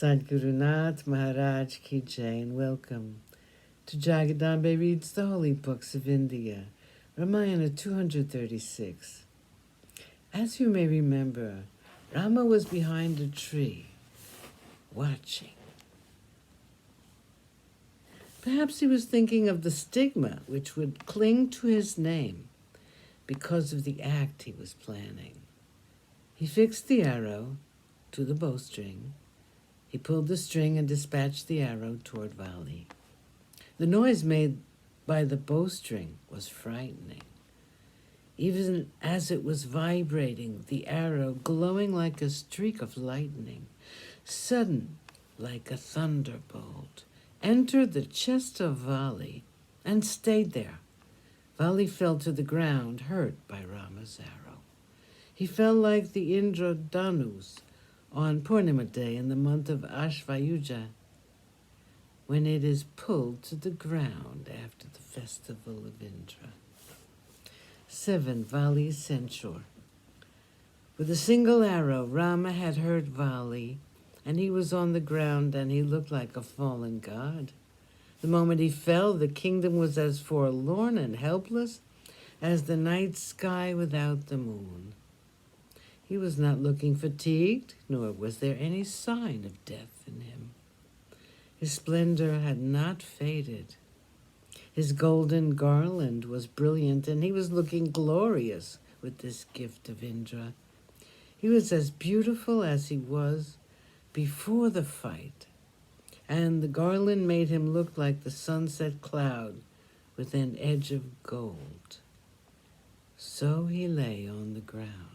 Sadhguru Nath Maharaj Ki Jai, and welcome to Jagadambe Reads the Holy Books of India, Ramayana236. As you may remember, Rama was behind a tree, watching. Perhaps he was thinking of the stigma which would cling to his name because of the act he was planning. He fixed the arrow to the bowstring. He pulled the string and dispatched the arrow toward Vali. The noise made by the bowstring was frightening. Even as it was vibrating, the arrow, glowing like a streak of lightning, sudden like a thunderbolt, entered the chest of Vali and stayed there. Vali fell to the ground, hurt by Rama's arrow. He fell like the Indradhanus on Purnima Day in the month of Ashvayuja, when it is pulled to the ground after the festival of Indra. 7. Vali's censure. With a single arrow, Rama had hurt Vali, and he was on the ground, and he looked like a fallen god. The moment he fell, the kingdom was as forlorn and helpless as the night sky without the moon. He was not looking fatigued, nor was there any sign of death in him. His splendor had not faded. His golden garland was brilliant, and he was looking glorious with this gift of Indra. He was as beautiful as he was before the fight, and the garland made him look like the sunset cloud with an edge of gold. So he lay on the ground.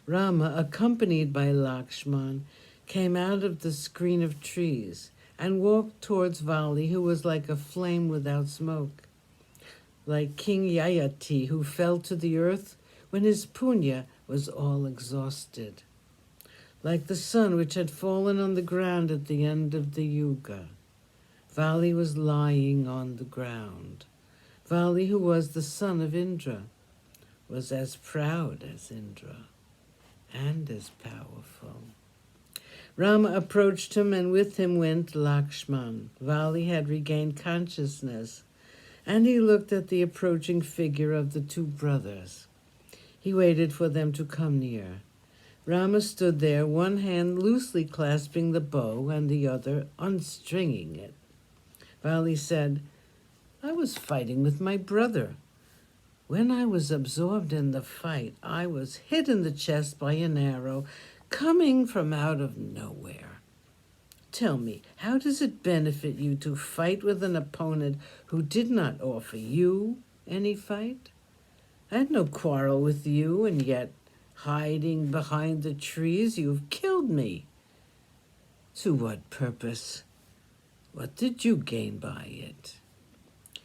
Rama, accompanied by Lakshman, came out of the screen of trees and walked towards Vali, who was like a flame without smoke, like King Yayati, who fell to the earth when his punya was all exhausted, like the sun which had fallen on the ground at the end of the yuga. Vali was lying on the ground. Vali, who was the son of Indra, was as proud as Indra and as powerful. Rama approached him, and with him went Lakshman. Vali had regained consciousness, and he looked at the approaching figure of the two brothers. He waited for them to come near. Rama stood there, one hand loosely clasping the bow and the other unstringing it. Vali said, "I was fighting with my brother. When I was absorbed in the fight, I was hit in the chest by an arrow coming from out of nowhere. Tell me, how does it benefit you to fight with an opponent who did not offer you any fight? I had no quarrel with you, and yet, hiding behind the trees, you've killed me. To what purpose? What did you gain by it?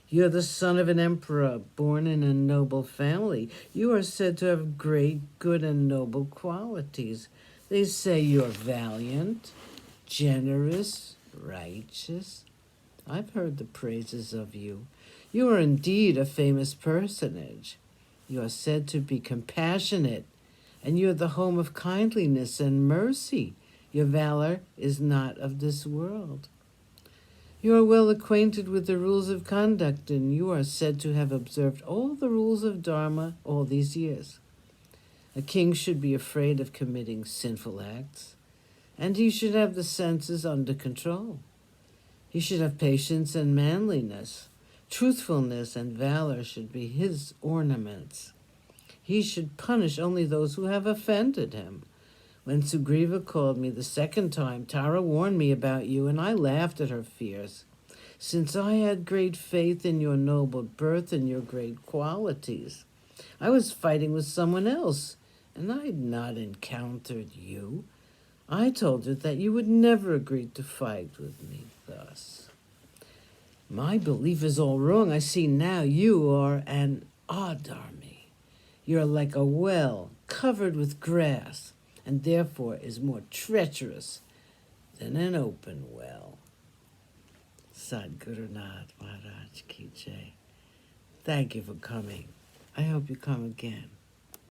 You're the son of an emperor, born in a noble family. You are said to have great, good, and noble qualities. They say you're valiant, generous, righteous. I've heard the praises of you. You are indeed a famous personage. You are said to be compassionate, and you're the home of kindliness and mercy. Your valor is not of this world. You are well acquainted with the rules of conduct, and you are said to have observed all the rules of Dharma all these years. A king should be afraid of committing sinful acts, and he should have the senses under control. He should have patience and manliness. Truthfulness and valor should be his ornaments. He should punish only those who have offended him. When Sugriva called me the second time, Tara warned me about you, and I laughed at her fears, since I had great faith in your noble birth and your great qualities. I was fighting with someone else, and I had not encountered you. I told her that you would never agree to fight with me thus. My belief is all wrong. I see now you are an Adharmi. You're like a well covered with grass, and therefore is more treacherous than an open well." Sadhguru Nath Maharaj Ki Jai. Thank you for coming. I hope you come again.